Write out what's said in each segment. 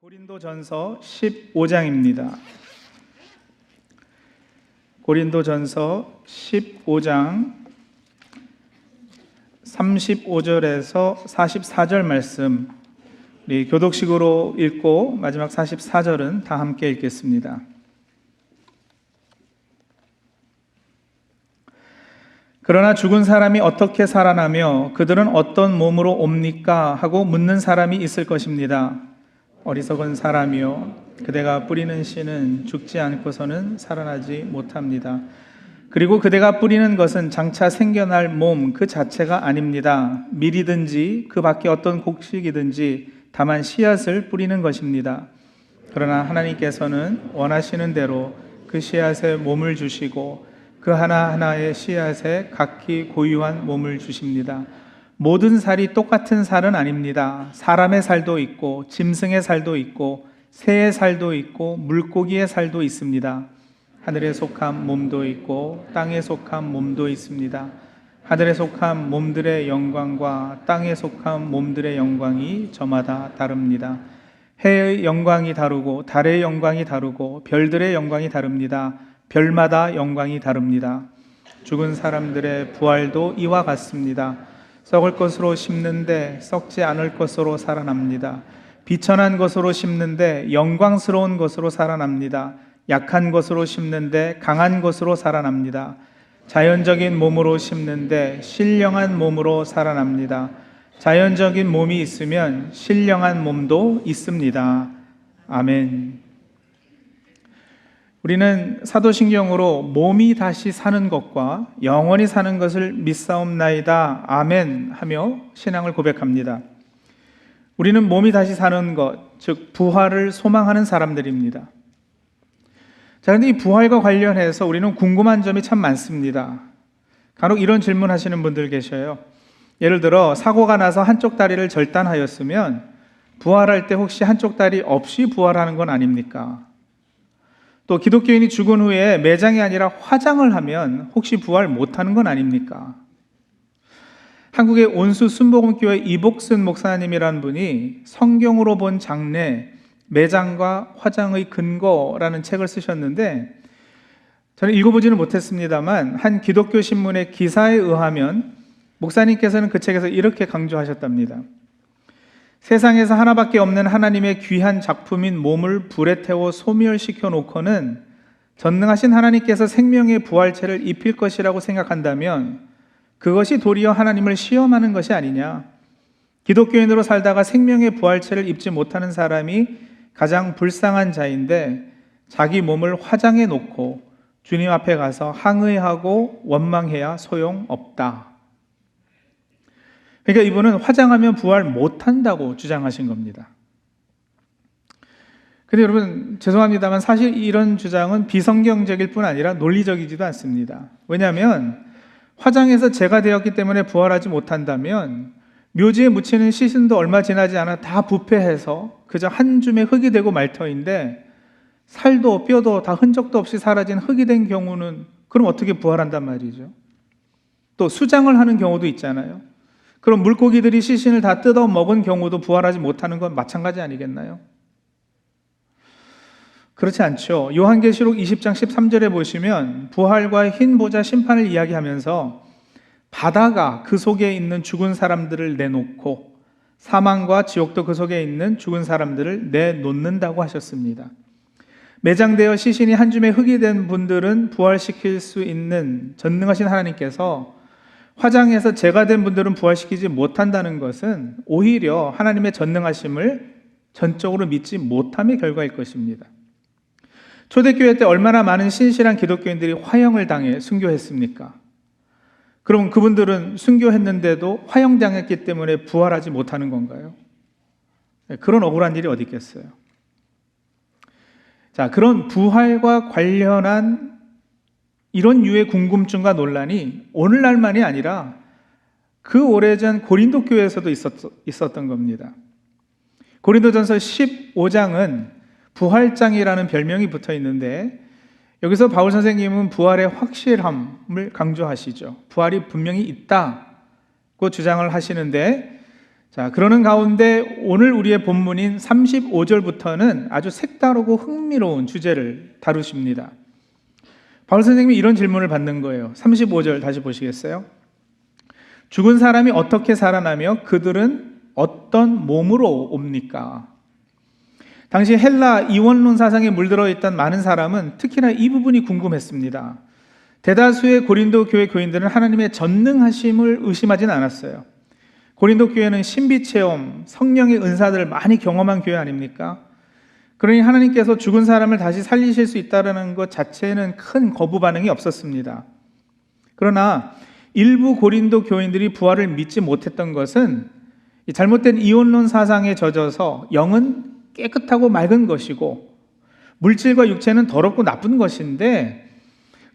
고린도전서 15장입니다. 고린도전서 15장 35절에서 44절 말씀, 우리 교독식으로 읽고 마지막 44절은 다 함께 읽겠습니다. 그러나 죽은 사람이 어떻게 살아나며 그들은 어떤 몸으로 옵니까? 하고 묻는 사람이 있을 것입니다. 어리석은 사람이요, 그대가 뿌리는 씨는 죽지 않고서는 살아나지 못합니다. 그리고 그대가 뿌리는 것은 장차 생겨날 몸 그 자체가 아닙니다. 밀이든지 그 밖에 어떤 곡식이든지 다만 씨앗을 뿌리는 것입니다. 그러나 하나님께서는 원하시는 대로 그 씨앗에 몸을 주시고 그 하나하나의 씨앗에 각기 고유한 몸을 주십니다. 모든 살이 똑같은 살은 아닙니다. 사람의 살도 있고 짐승의 살도 있고 새의 살도 있고 물고기의 살도 있습니다. 하늘에 속한 몸도 있고 땅에 속한 몸도 있습니다. 하늘에 속한 몸들의 영광과 땅에 속한 몸들의 영광이 저마다 다릅니다. 해의 영광이 다르고 달의 영광이 다르고 별들의 영광이 다릅니다. 별마다 영광이 다릅니다. 죽은 사람들의 부활도 이와 같습니다. 썩을 것으로 심는데 썩지 않을 것으로 살아납니다. 비천한 것으로 심는데 영광스러운 것으로 살아납니다. 약한 것으로 심는데 강한 것으로 살아납니다. 자연적인 몸으로 심는데 신령한 몸으로 살아납니다. 자연적인 몸이 있으면 신령한 몸도 있습니다. 아멘. 우리는 사도신경으로 몸이 다시 사는 것과 영원히 사는 것을 믿사옵나이다. 아멘 하며 신앙을 고백합니다. 우리는 몸이 다시 사는 것, 즉 부활을 소망하는 사람들입니다. 자, 그런데 이 부활과 관련해서 우리는 궁금한 점이 참 많습니다. 간혹 이런 질문 하시는 분들 계셔요. 예를 들어 사고가 나서 한쪽 다리를 절단하였으면 부활할 때 혹시 한쪽 다리 없이 부활하는 건 아닙니까? 또 기독교인이 죽은 후에 매장이 아니라 화장을 하면 혹시 부활 못하는 건 아닙니까? 한국의 온수 순복음교회 이복순 목사님이라는 분이 성경으로 본 장례, 매장과 화장의 근거라는 책을 쓰셨는데, 저는 읽어보지는 못했습니다만 한 기독교 신문의 기사에 의하면 목사님께서는 그 책에서 이렇게 강조하셨답니다. 세상에서 하나밖에 없는 하나님의 귀한 작품인 몸을 불에 태워 소멸시켜 놓고는 전능하신 하나님께서 생명의 부활체를 입힐 것이라고 생각한다면 그것이 도리어 하나님을 시험하는 것이 아니냐. 기독교인으로 살다가 생명의 부활체를 입지 못하는 사람이 가장 불쌍한 자인데 자기 몸을 화장해 놓고 주님 앞에 가서 항의하고 원망해야 소용없다. 그러니까 이분은 화장하면 부활 못한다고 주장하신 겁니다. 근데 여러분 죄송합니다만 사실 이런 주장은 비성경적일 뿐 아니라 논리적이지도 않습니다. 왜냐하면 화장해서 죄가 되었기 때문에 부활하지 못한다면 묘지에 묻히는 시신도 얼마 지나지 않아 다 부패해서 그저 한 줌의 흙이 되고 말 터인데 살도 뼈도 다 흔적도 없이 사라진 흙이 된 경우는 그럼 어떻게 부활한단 말이죠? 또 수장을 하는 경우도 있잖아요. 그럼 물고기들이 시신을 다 뜯어 먹은 경우도 부활하지 못하는 건 마찬가지 아니겠나요? 그렇지 않죠. 요한계시록 20장 13절에 보시면 부활과 흰 보좌 심판을 이야기하면서 바다가 그 속에 있는 죽은 사람들을 내놓고 사망과 지옥도 그 속에 있는 죽은 사람들을 내놓는다고 하셨습니다. 매장되어 시신이 한 줌의 흙이 된 분들은 부활시킬 수 있는 전능하신 하나님께서 화장해서 죄가 된 분들은 부활시키지 못한다는 것은 오히려 하나님의 전능하심을 전적으로 믿지 못함의 결과일 것입니다. 초대교회 때 얼마나 많은 신실한 기독교인들이 화형을 당해 순교했습니까? 그럼 그분들은 순교했는데도 화형당했기 때문에 부활하지 못하는 건가요? 그런 억울한 일이 어디 있겠어요? 자, 그런 부활과 관련한 이런 유의 궁금증과 논란이 오늘날만이 아니라 그 오래전 고린도 교회에서도 있었던 겁니다. 고린도전서 15장은 부활장이라는 별명이 붙어 있는데 여기서 바울 선생님은 부활의 확실함을 강조하시죠. 부활이 분명히 있다고 주장을 하시는데, 자, 그러는 가운데 오늘 우리의 본문인 35절부터는 아주 색다르고 흥미로운 주제를 다루십니다. 바울 선생님이 이런 질문을 받는 거예요. 35절 다시 보시겠어요? 죽은 사람이 어떻게 살아나며 그들은 어떤 몸으로 옵니까? 당시 헬라 이원론 사상에 물들어 있던 많은 사람은 특히나 이 부분이 궁금했습니다. 대다수의 고린도 교회 교인들은 하나님의 전능하심을 의심하진 않았어요. 고린도 교회는 신비 체험, 성령의 은사들을 많이 경험한 교회 아닙니까? 그러니 하나님께서 죽은 사람을 다시 살리실 수 있다는 것 자체는 큰 거부 반응이 없었습니다. 그러나 일부 고린도 교인들이 부활을 믿지 못했던 것은 잘못된 이원론 사상에 젖어서 영은 깨끗하고 맑은 것이고 물질과 육체는 더럽고 나쁜 것인데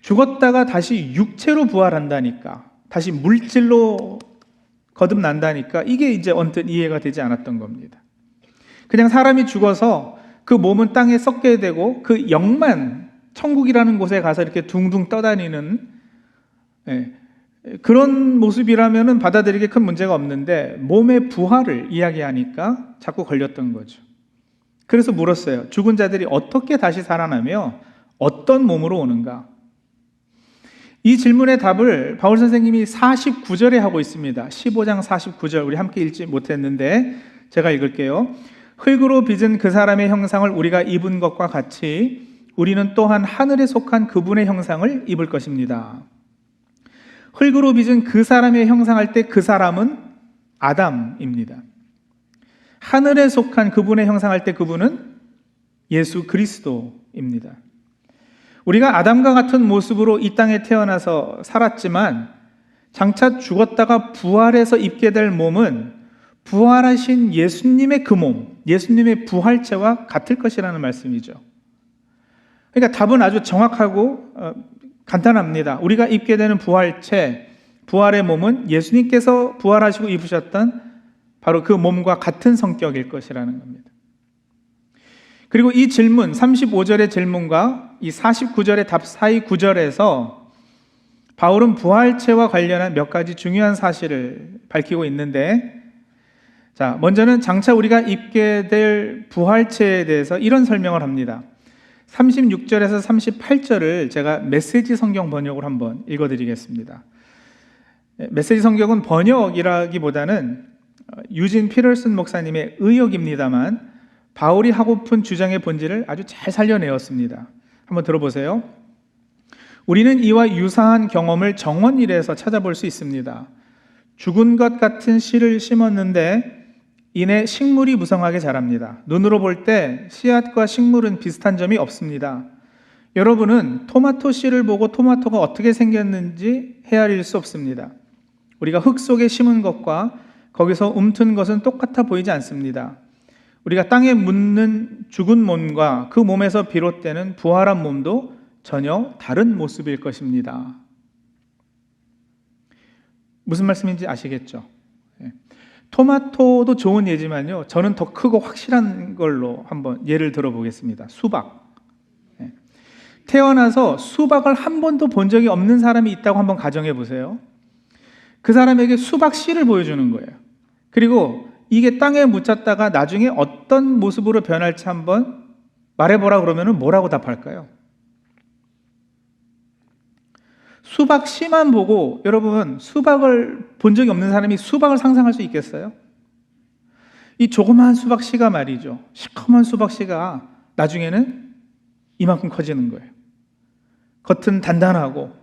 죽었다가 다시 육체로 부활한다니까, 다시 물질로 거듭난다니까, 이게 이제 언뜻 이해가 되지 않았던 겁니다. 그냥 사람이 죽어서 그 몸은 땅에 썩게 되고 그 영만 천국이라는 곳에 가서 이렇게 둥둥 떠다니는 그런 모습이라면 받아들이기 큰 문제가 없는데 몸의 부활을 이야기하니까 자꾸 걸렸던 거죠. 그래서 물었어요. 죽은 자들이 어떻게 다시 살아나며 어떤 몸으로 오는가? 이 질문의 답을 바울 선생님이 49절에 하고 있습니다. 15장 49절, 우리 함께 읽지 못했는데 제가 읽을게요. 흙으로 빚은 그 사람의 형상을 우리가 입은 것과 같이 우리는 또한 하늘에 속한 그분의 형상을 입을 것입니다. 흙으로 빚은 그 사람의 형상할 때 그 사람은 아담입니다. 하늘에 속한 그분의 형상할 때 그분은 예수 그리스도입니다. 우리가 아담과 같은 모습으로 이 땅에 태어나서 살았지만 장차 죽었다가 부활해서 입게 될 몸은 부활하신 예수님의 그 몸, 예수님의 부활체와 같을 것이라는 말씀이죠. 그러니까 답은 아주 정확하고 간단합니다. 우리가 입게 되는 부활체, 부활의 몸은 예수님께서 부활하시고 입으셨던 바로 그 몸과 같은 성격일 것이라는 겁니다. 그리고 이 질문, 35절의 질문과 이 49절의 답 사이 구절에서 바울은 부활체와 관련한 몇 가지 중요한 사실을 밝히고 있는데, 자, 먼저는 장차 우리가 입게 될 부활체에 대해서 이런 설명을 합니다. 36절에서 38절을 제가 메시지 성경 번역으로 한번 읽어드리겠습니다. 메시지 성경은 번역이라기보다는 유진 피럴슨 목사님의 의역입니다만 바울이 하고픈 주장의 본질을 아주 잘 살려내었습니다. 한번 들어보세요. 우리는 이와 유사한 경험을 정원일에서 찾아볼 수 있습니다. 죽은 것 같은 씨를 심었는데 이내 식물이 무성하게 자랍니다. 눈으로 볼 때 씨앗과 식물은 비슷한 점이 없습니다. 여러분은 토마토 씨를 보고 토마토가 어떻게 생겼는지 헤아릴 수 없습니다. 우리가 흙 속에 심은 것과 거기서 움튼 것은 똑같아 보이지 않습니다. 우리가 땅에 묻는 죽은 몸과 그 몸에서 비롯되는 부활한 몸도 전혀 다른 모습일 것입니다. 무슨 말씀인지 아시겠죠? 토마토도 좋은 예지만요, 저는 더 크고 확실한 걸로 한번 예를 들어보겠습니다. 수박. 태어나서 수박을 한 번도 본 적이 없는 사람이 있다고 한번 가정해 보세요. 그 사람에게 수박 씨를 보여주는 거예요. 그리고 이게 땅에 묻혔다가 나중에 어떤 모습으로 변할지 한번 말해보라 그러면 뭐라고 답할까요? 수박 씨만 보고, 여러분, 수박을 본 적이 없는 사람이 수박을 상상할 수 있겠어요? 이 조그마한 수박 씨가 말이죠, 시커먼 수박 씨가 나중에는 이만큼 커지는 거예요. 겉은 단단하고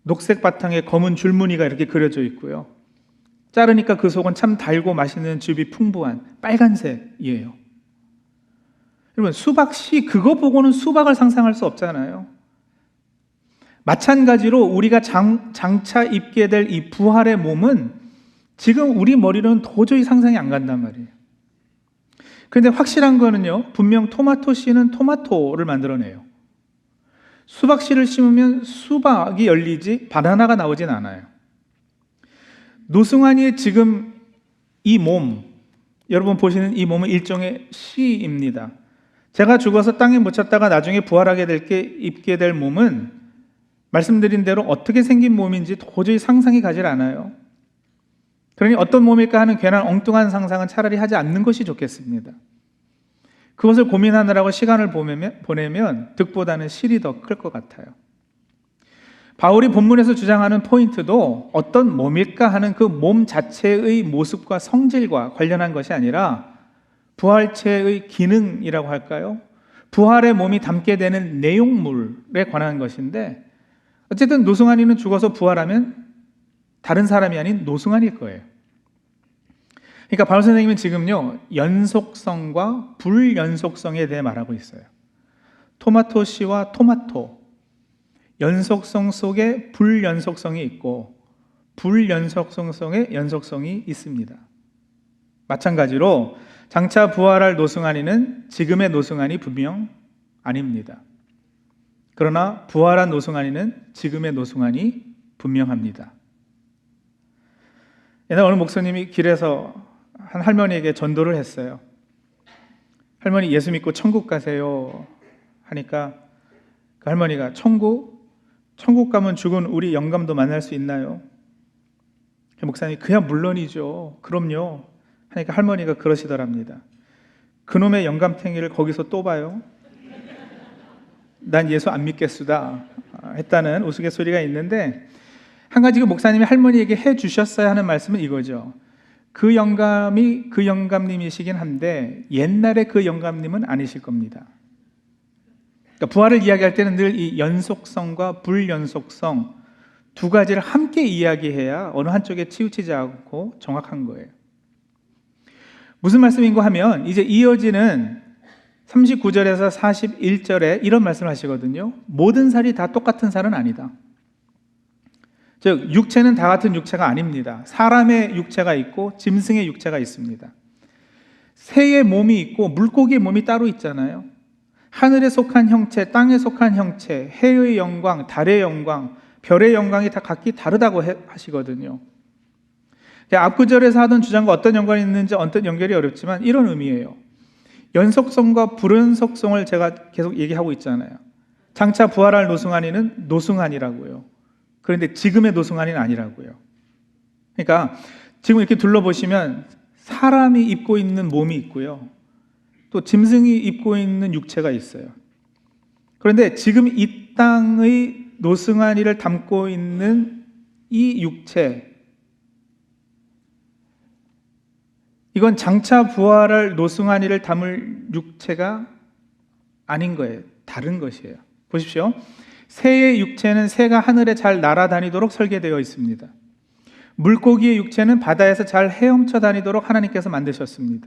녹색 바탕에 검은 줄무늬가 이렇게 그려져 있고요, 자르니까 그 속은 참 달고 맛있는 즙이 풍부한 빨간색이에요. 여러분, 수박 씨 그거 보고는 수박을 상상할 수 없잖아요. 마찬가지로 우리가 장차 입게 될 이 부활의 몸은 지금 우리 머리로는 도저히 상상이 안 간단 말이에요. 그런데 확실한 거는요, 분명 토마토 씨는 토마토를 만들어내요. 수박 씨를 심으면 수박이 열리지 바나나가 나오진 않아요. 노승환이의 지금 이 몸, 여러분 보시는 이 몸은 일종의 씨입니다. 제가 죽어서 땅에 묻혔다가 나중에 부활하게 입게 될 몸은 말씀드린 대로 어떻게 생긴 몸인지 도저히 상상이 가질 않아요. 그러니 어떤 몸일까 하는 괜한 엉뚱한 상상은 차라리 하지 않는 것이 좋겠습니다. 그것을 고민하느라고 시간을 보내면 득보다는 실이 더 클 것 같아요. 바울이 본문에서 주장하는 포인트도 어떤 몸일까 하는 그 몸 자체의 모습과 성질과 관련한 것이 아니라 부활체의 기능이라고 할까요? 부활의 몸이 담게 되는 내용물에 관한 것인데, 어쨌든 노승환이는 죽어서 부활하면 다른 사람이 아닌 노승환일 거예요. 그러니까 바울 선생님은 지금요, 연속성과 불연속성에 대해 말하고 있어요. 토마토씨와 토마토, 연속성 속에 불연속성이 있고 불연속성 속에 연속성이 있습니다. 마찬가지로 장차 부활할 노승환이는 지금의 노승환이 분명 아닙니다. 그러나 부활한 노승환이는 지금의 노승환이 분명합니다. 옛날 어느 목사님이 길에서 한 할머니에게 전도를 했어요. 할머니, 예수 믿고 천국 가세요 하니까 그 할머니가 천국 가면 죽은 우리 영감도 만날 수 있나요? 목사님이 그야 물론이죠, 그럼요 하니까 할머니가 그러시더랍니다. 그놈의 영감탱이를 거기서 또 봐요? 난 예수 안 믿겠수다 했다는 우스갯소리가 있는데, 한 가지 그 목사님이 할머니에게 해주셨어야 하는 말씀은 이거죠. 그 영감이 그 영감님이시긴 한데 옛날에 그 영감님은 아니실 겁니다. 그러니까 부활을 이야기할 때는 늘 이 연속성과 불연속성 두 가지를 함께 이야기해야 어느 한쪽에 치우치지 않고 정확한 거예요. 무슨 말씀인가 하면 이제 이어지는 39절에서 41절에 이런 말씀을 하시거든요. 모든 살이 다 똑같은 살은 아니다. 즉 육체는 다 같은 육체가 아닙니다. 사람의 육체가 있고 짐승의 육체가 있습니다. 새의 몸이 있고 물고기의 몸이 따로 있잖아요. 하늘에 속한 형체, 땅에 속한 형체, 해의 영광, 달의 영광, 별의 영광이 다 각기 다르다고 하시거든요. 앞구절에서 하던 주장과 어떤 연관이 있는지 어떤 연결이 어렵지만 이런 의미예요. 연속성과 불연속성을 제가 계속 얘기하고 있잖아요. 장차 부활할 노승환이는 노승환이라고요. 그런데 지금의 노승환이는 아니라고요. 그러니까 지금 이렇게 둘러보시면 사람이 입고 있는 몸이 있고요, 또 짐승이 입고 있는 육체가 있어요. 그런데 지금 이 땅의 노승환이를 담고 있는 이 육체, 이건 장차 부활할 노승환이를 담을 육체가 아닌 거예요. 다른 것이에요. 보십시오. 새의 육체는 새가 하늘에 잘 날아다니도록 설계되어 있습니다. 물고기의 육체는 바다에서 잘 헤엄쳐 다니도록 하나님께서 만드셨습니다.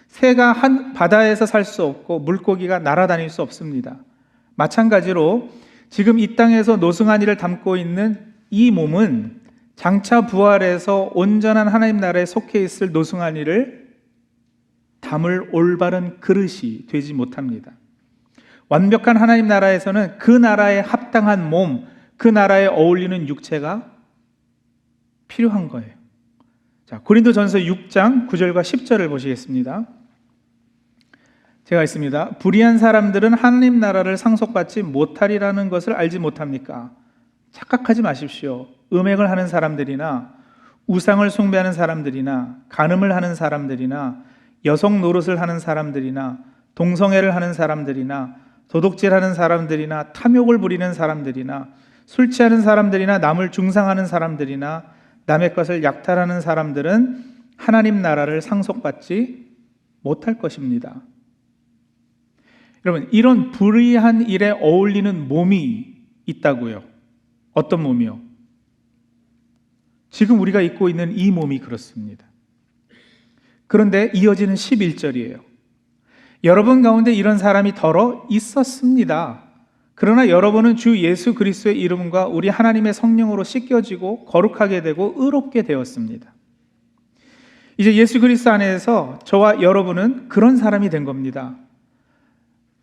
새가 바다에서 살 수 없고 물고기가 날아다닐 수 없습니다. 마찬가지로 지금 이 땅에서 노승환이를 담고 있는 이 몸은 장차 부활해서 온전한 하나님 나라에 속해 있을 노승환이를 담을 올바른 그릇이 되지 못합니다. 완벽한 하나님 나라에서는 그 나라에 합당한 몸, 그 나라에 어울리는 육체가 필요한 거예요. 자, 고린도전서 6장 9절과 10절을 보시겠습니다. 제가 있습니다. 불의한 사람들은 하나님 나라를 상속받지 못하리라는 것을 알지 못합니까? 착각하지 마십시오. 음행을 하는 사람들이나 우상을 숭배하는 사람들이나 간음을 하는 사람들이나 여성 노릇을 하는 사람들이나 동성애를 하는 사람들이나 도둑질하는 사람들이나 탐욕을 부리는 사람들이나 술 취하는 사람들이나 남을 중상하는 사람들이나 남의 것을 약탈하는 사람들은 하나님 나라를 상속받지 못할 것입니다. 여러분, 이런 불의한 일에 어울리는 몸이 있다고요. 어떤 몸이요? 지금 우리가 입고 있는 이 몸이 그렇습니다. 그런데 이어지는 11절이에요. 여러분 가운데 이런 사람이 더러 있었습니다. 그러나 여러분은 주 예수 그리스도의 이름과 우리 하나님의 성령으로 씻겨지고 거룩하게 되고 의롭게 되었습니다. 이제 예수 그리스도 안에서 저와 여러분은 그런 사람이 된 겁니다.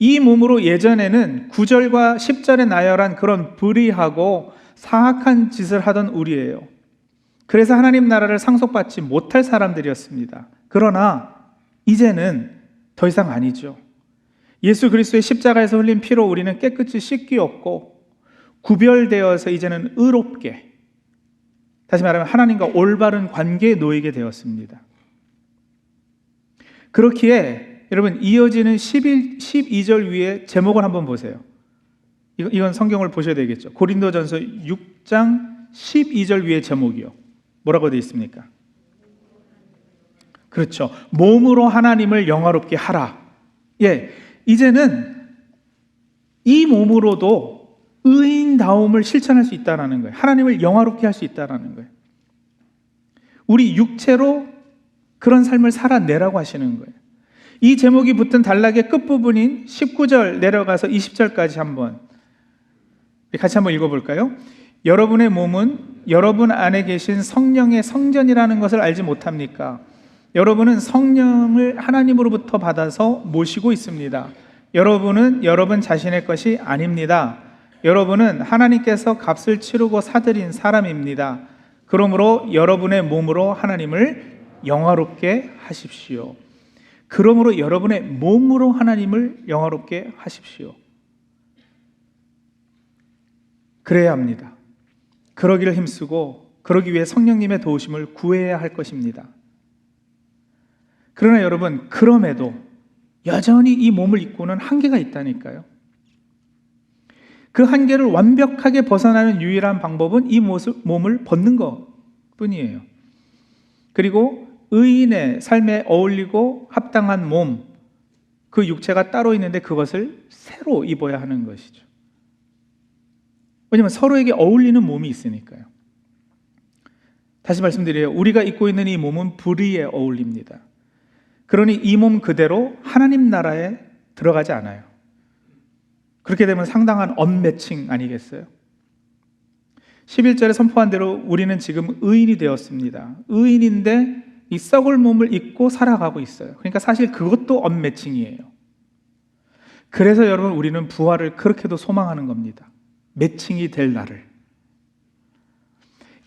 이 몸으로 예전에는 9절과 10절에 나열한 그런 불의하고 사악한 짓을 하던 우리예요. 그래서 하나님 나라를 상속받지 못할 사람들이었습니다. 그러나 이제는 더 이상 아니죠. 예수 그리스도의 십자가에서 흘린 피로 우리는 깨끗이 씻기었고 구별되어서 이제는 의롭게, 다시 말하면 하나님과 올바른 관계에 놓이게 되었습니다. 그렇기에 여러분 이어지는 12절 위에 제목을 한번 보세요. 이건 성경을 보셔야 되겠죠. 고린도전서 6장 12절 위에 제목이요. 뭐라고 되어 있습니까? 그렇죠. 몸으로 하나님을 영화롭게 하라. 예, 이제는 이 몸으로도 의인다움을 실천할 수 있다는 거예요. 하나님을 영화롭게 할 수 있다는 거예요. 우리 육체로 그런 삶을 살아내라고 하시는 거예요. 이 제목이 붙은 단락의 끝부분인 19절 내려가서 20절까지 같이 한번 읽어볼까요? 여러분의 몸은 여러분 안에 계신 성령의 성전이라는 것을 알지 못합니까? 여러분은 성령을 하나님으로부터 받아서 모시고 있습니다. 여러분은 여러분 자신의 것이 아닙니다. 여러분은 하나님께서 값을 치르고 사들인 사람입니다. 그러므로 여러분의 몸으로 하나님을 영화롭게 하십시오. 그러므로 여러분의 몸으로 하나님을 영화롭게 하십시오. 그래야 합니다. 그러기를 힘쓰고 그러기 위해 성령님의 도우심을 구해야 할 것입니다. 그러나 여러분, 그럼에도 여전히 이 몸을 입고는 한계가 있다니까요. 그 한계를 완벽하게 벗어나는 유일한 방법은 이 몸을 벗는 것 뿐이에요. 그리고 의인의 삶에 어울리고 합당한 몸, 그 육체가 따로 있는데 그것을 새로 입어야 하는 것이죠. 왜냐하면 서로에게 어울리는 몸이 있으니까요. 다시 말씀드려요. 우리가 입고 있는 이 몸은 불의에 어울립니다. 그러니 이 몸 그대로 하나님 나라에 들어가지 않아요. 그렇게 되면 상당한 언매칭 아니겠어요? 11절에 선포한 대로 우리는 지금 의인이 되었습니다. 의인인데 이 썩을 몸을 입고 살아가고 있어요. 그러니까 사실 그것도 언매칭이에요. 그래서 여러분, 우리는 부활을 그렇게도 소망하는 겁니다. 매칭이 될 날을.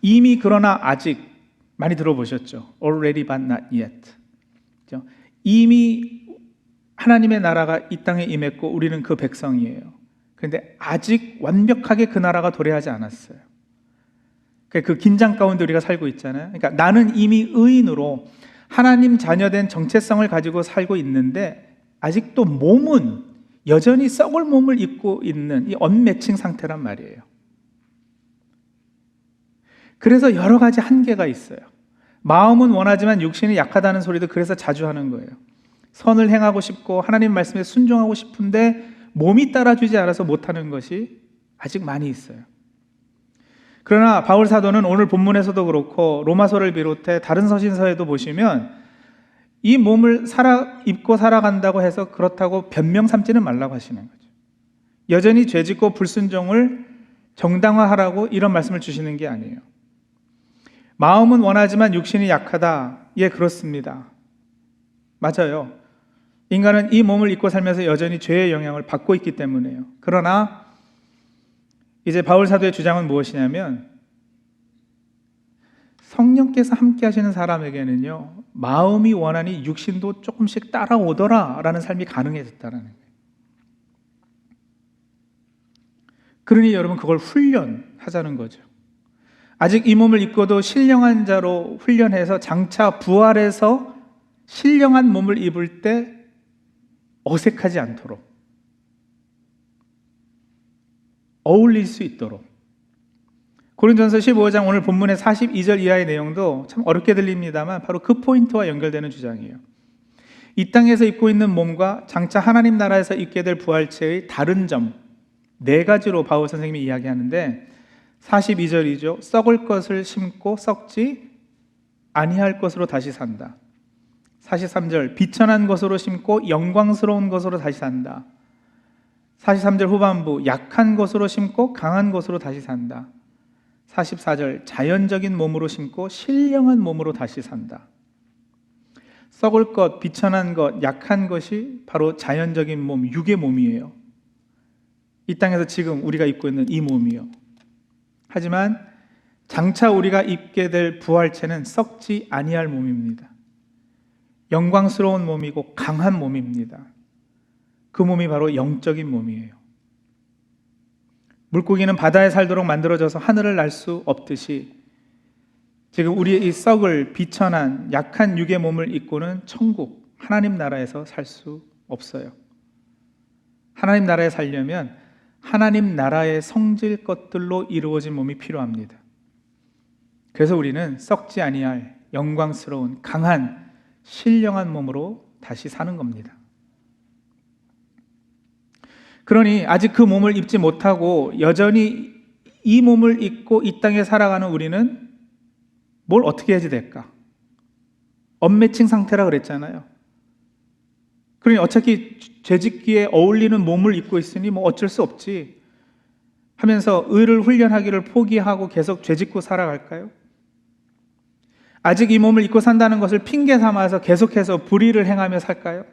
이미 그러나 아직, 많이 들어보셨죠? Already but not yet. 이미 하나님의 나라가 이 땅에 임했고 우리는 그 백성이에요. 그런데 아직 완벽하게 그 나라가 도래하지 않았어요. 그 긴장 가운데 우리가 살고 있잖아요. 그러니까 나는 이미 의인으로 하나님 자녀된 정체성을 가지고 살고 있는데 아직도 몸은 여전히 썩을 몸을 입고 있는 이 언매칭 상태란 말이에요. 그래서 여러 가지 한계가 있어요. 마음은 원하지만 육신이 약하다는 소리도 그래서 자주 하는 거예요. 선을 행하고 싶고 하나님 말씀에 순종하고 싶은데 몸이 따라주지 않아서 못하는 것이 아직 많이 있어요. 그러나 바울 사도는 오늘 본문에서도 그렇고 로마서를 비롯해 다른 서신서에도 보시면 이 몸을 입고 살아간다고 해서 그렇다고 변명 삼지는 말라고 하시는 거죠. 여전히 죄짓고 불순종을 정당화하라고 이런 말씀을 주시는 게 아니에요. 마음은 원하지만 육신이 약하다. 예, 그렇습니다. 맞아요. 인간은 이 몸을 입고 살면서 여전히 죄의 영향을 받고 있기 때문에요. 그러나 이제 바울 사도의 주장은 무엇이냐면 성령께서 함께 하시는 사람에게는요, 마음이 원하니 육신도 조금씩 따라오더라 라는 삶이 가능해졌다는 거예요. 그러니 여러분, 그걸 훈련하자는 거죠. 아직 이 몸을 입고도 신령한 자로 훈련해서 장차 부활해서 신령한 몸을 입을 때 어색하지 않도록, 어울릴 수 있도록. 고린도전서 15장 오늘 본문의 42절 이하의 내용도 참 어렵게 들립니다만 바로 그 포인트와 연결되는 주장이에요. 이 땅에서 입고 있는 몸과 장차 하나님 나라에서 입게 될 부활체의 다른 점 4가지로 바울 선생님이 이야기하는데, 42절이죠. 썩을 것을 심고 썩지 아니할 것으로 다시 산다. 43절, 비천한 것으로 심고 영광스러운 것으로 다시 산다. 43절 후반부, 약한 것으로 심고 강한 것으로 다시 산다. 44절, 자연적인 몸으로 심고 신령한 몸으로 다시 산다. 썩을 것, 비천한 것, 약한 것이 바로 자연적인 몸, 육의 몸이에요. 이 땅에서 지금 우리가 입고 있는 이 몸이요. 하지만 장차 우리가 입게 될 부활체는 썩지 아니할 몸입니다. 영광스러운 몸이고 강한 몸입니다. 그 몸이 바로 영적인 몸이에요. 물고기는 바다에 살도록 만들어져서 하늘을 날 수 없듯이 지금 우리의 이 썩을 비천한 약한 육의 몸을 입고는 천국, 하나님 나라에서 살 수 없어요. 하나님 나라에 살려면 하나님 나라의 성질 것들로 이루어진 몸이 필요합니다. 그래서 우리는 썩지 아니할 영광스러운 강한 신령한 몸으로 다시 사는 겁니다. 그러니 아직 그 몸을 입지 못하고 여전히 이 몸을 입고 이 땅에 살아가는 우리는 뭘 어떻게 해야지 될까? 언매칭 상태라 그랬잖아요. 그러니 어차피 죄짓기에 어울리는 몸을 입고 있으니 뭐 어쩔 수 없지 하면서 의를 훈련하기를 포기하고 계속 죄짓고 살아갈까요? 아직 이 몸을 입고 산다는 것을 핑계 삼아서 계속해서 불의를 행하며 살까요?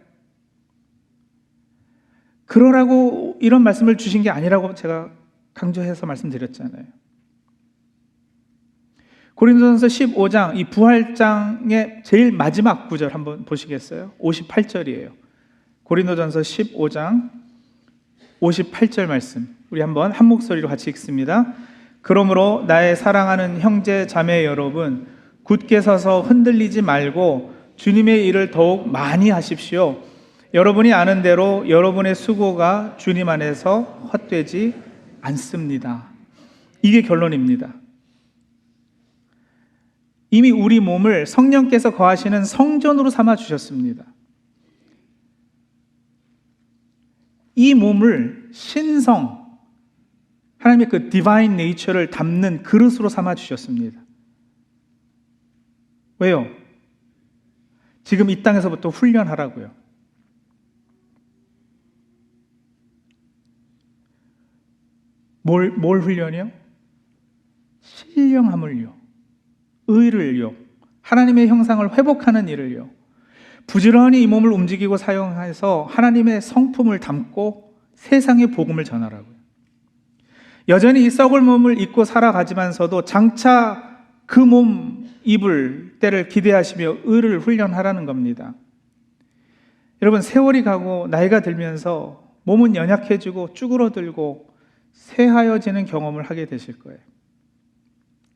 그러라고 이런 말씀을 주신 게 아니라고 제가 강조해서 말씀드렸잖아요. 고린도전서 15장, 이 부활장의 제일 마지막 구절 한번 보시겠어요? 58절이에요. 고린도전서 15장 58절 말씀, 우리 한번 한 목소리로 같이 읽습니다. 그러므로 나의 사랑하는 형제 자매 여러분, 굳게 서서 흔들리지 말고 주님의 일을 더욱 많이 하십시오. 여러분이 아는 대로 여러분의 수고가 주님 안에서 헛되지 않습니다. 이게 결론입니다. 이미 우리 몸을 성령께서 거하시는 성전으로 삼아 주셨습니다. 이 몸을 신성, 하나님의 그 디바인 네이처를 담는 그릇으로 삼아 주셨습니다. 왜요? 지금 이 땅에서부터 훈련하라고요. 뭘 훈련이요? 신령함을요, 의를요, 하나님의 형상을 회복하는 일을요, 부지런히 이 몸을 움직이고 사용해서 하나님의 성품을 담고 세상의 복음을 전하라고요. 여전히 이 썩을 몸을 입고 살아가지만서도 장차 그 몸 입을 때를 기대하시며 의를 훈련하라는 겁니다. 여러분, 세월이 가고 나이가 들면서 몸은 연약해지고 쭈그러들고 쇠하여지는 경험을 하게 되실 거예요.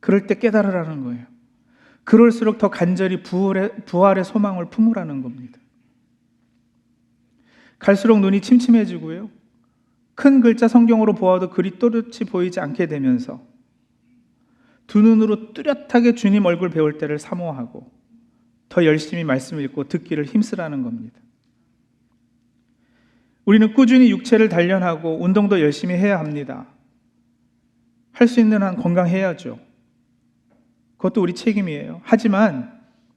그럴 때 깨달으라는 거예요. 그럴수록 더 간절히 부활의 소망을 품으라는 겁니다. 갈수록 눈이 침침해지고요, 큰 글자 성경으로 보아도 글이 또렷이 보이지 않게 되면서 두 눈으로 뚜렷하게 주님 얼굴 배울 때를 사모하고 더 열심히 말씀을 읽고 듣기를 힘쓰라는 겁니다. 우리는 꾸준히 육체를 단련하고 운동도 열심히 해야 합니다. 할 수 있는 한 건강해야죠. 그것도 우리 책임이에요. 하지만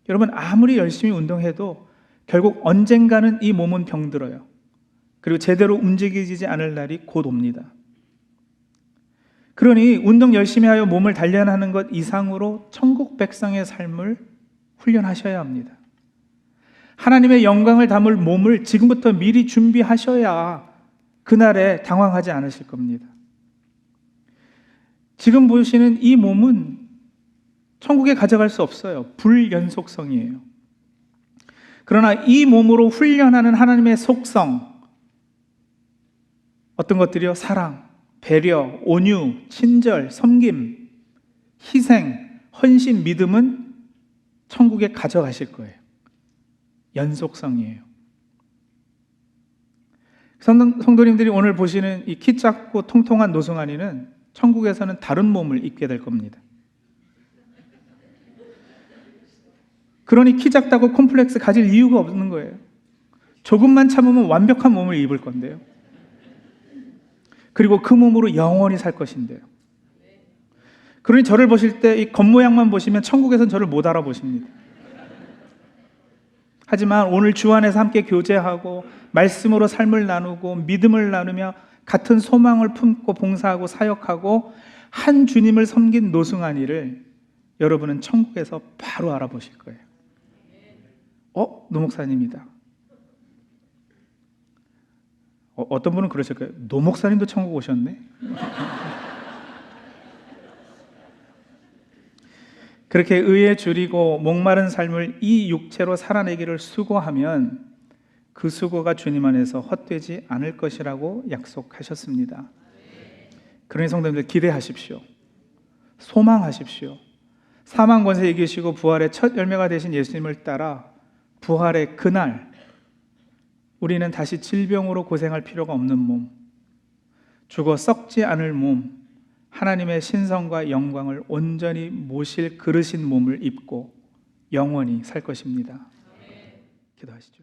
여러분, 아무리 열심히 운동해도 결국 언젠가는 이 몸은 병들어요. 그리고 제대로 움직이지 않을 날이 곧 옵니다. 그러니 운동 열심히 하여 몸을 단련하는 것 이상으로 천국 백성의 삶을 훈련하셔야 합니다. 하나님의 영광을 담을 몸을 지금부터 미리 준비하셔야 그날에 당황하지 않으실 겁니다. 지금 보시는 이 몸은 천국에 가져갈 수 없어요. 불연속성이에요. 그러나 이 몸으로 훈련하는 하나님의 속성, 어떤 것들이요? 사랑, 배려, 온유, 친절, 섬김, 희생, 헌신, 믿음은 천국에 가져가실 거예요. 연속성이에요. 성도님들이 오늘 보시는 이 키 작고 통통한 노승환이는 천국에서는 다른 몸을 입게 될 겁니다. 그러니 키 작다고 콤플렉스 가질 이유가 없는 거예요. 조금만 참으면 완벽한 몸을 입을 건데요. 그리고 그 몸으로 영원히 살 것인데요. 그러니 저를 보실 때 이 겉모양만 보시면 천국에서는 저를 못 알아보십니다. 하지만 오늘 주 안에서 함께 교제하고 말씀으로 삶을 나누고 믿음을 나누며 같은 소망을 품고 봉사하고 사역하고 한 주님을 섬긴 노승환이를 여러분은 천국에서 바로 알아보실 거예요. 노 목사님이다. 어떤 분은 그러실 거예요. 노 목사님도 천국 오셨네. 그렇게 의에 줄이고 목마른 삶을 이 육체로 살아내기를 수고하면 그 수고가 주님 안에서 헛되지 않을 것이라고 약속하셨습니다. 그러니 성도님들, 기대하십시오. 소망하십시오. 사망 권세 이기시고 부활의 첫 열매가 되신 예수님을 따라 부활의 그날 우리는 다시 질병으로 고생할 필요가 없는 몸, 죽어 썩지 않을 몸, 하나님의 신성과 영광을 온전히 모실 그르신 몸을 입고 영원히 살 것입니다. 기도하시죠.